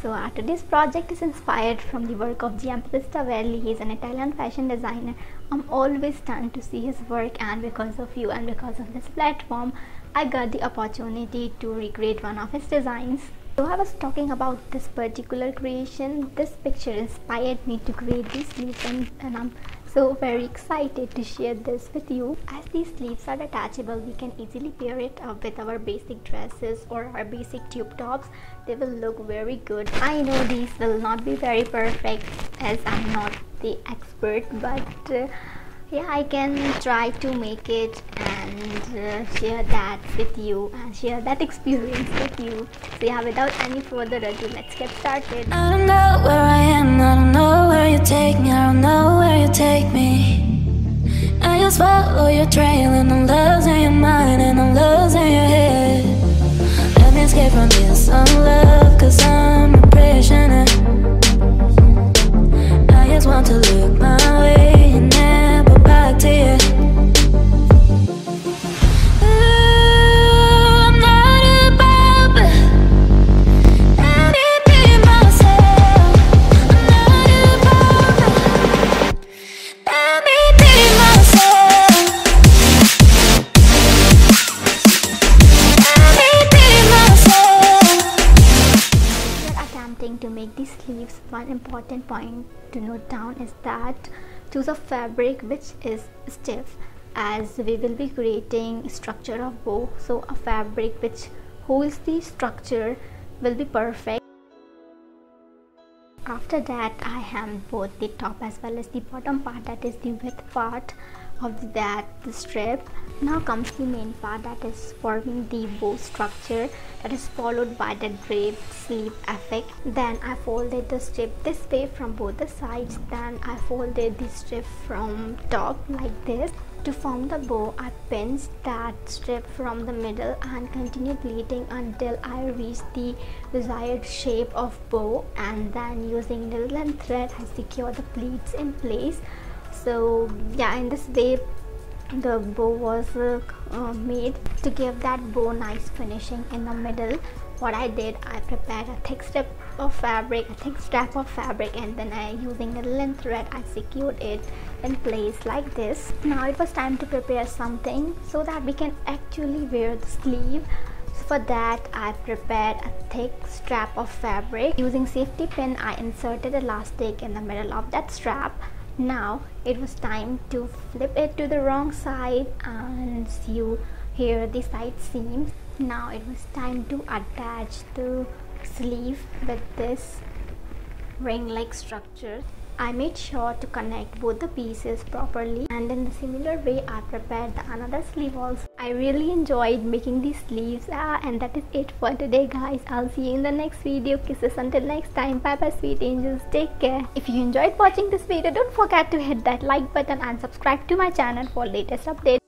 Today's project is inspired from the work of Giambattista Verli. He is an Italian fashion designer. I'm always stunned to see his work, and because of you and because of this platform, I got the opportunity to recreate one of his designs. So I was talking about this particular creation. This picture inspired me to create these sleeves, and I'm so very excited to share this with you. As these sleeves are detachable, we can easily pair it up with our basic dresses or our basic tube tops. They will look very good. I know these will not be very perfect as I'm not the expert, but yeah, I can try to make it and share that with you and share that experience with you. So yeah, without any further ado, let's get started. I don't know where I am, I don't know where you take me, I don't know where you take me. I just follow your trail and I'm losing your mind and I'm losing your head. Let me escape from this love, cause I'm a prisoner. I just want to look my way and never back to you. To make these sleeves, one important point to note down is that choose a fabric which is stiff, as we will be creating structure of bow. So a fabric which holds the structure will be perfect. After that, I hem both the top as well as the bottom part, that is the width part of the strip. Now comes the main part, that is forming the bow structure, that is followed by the draped sleeve effect. Then I folded the strip this way from both the sides. Then I folded the strip from top like this. To form the bow, I pinched that strip from the middle and continued pleating until I reached the desired shape of bow, and then using needle and thread I secured the pleats in place. So yeah, in this way the bow was made. To give that bow nice finishing in the middle, what I did, I prepared a thick strap of fabric, and then using needle and thread I secured it in place like this. Now it was time to prepare something so that we can actually wear the sleeve. So for that, I prepared a thick strap of fabric. Using safety pin, I inserted elastic in the middle of that strap. Now it was time to flip it to the wrong side and sew here the side seams. Now it was time to attach the sleeve with this ring-like structure. I made sure to connect both the pieces properly, and in the similar way I prepared another sleeve also. I really enjoyed making these sleeves, and that is it for today guys. I'll see you in the next video. Kisses until next time. Bye bye sweet angels, take care. If you enjoyed watching this video, don't forget to hit that like button and subscribe to my channel for latest updates.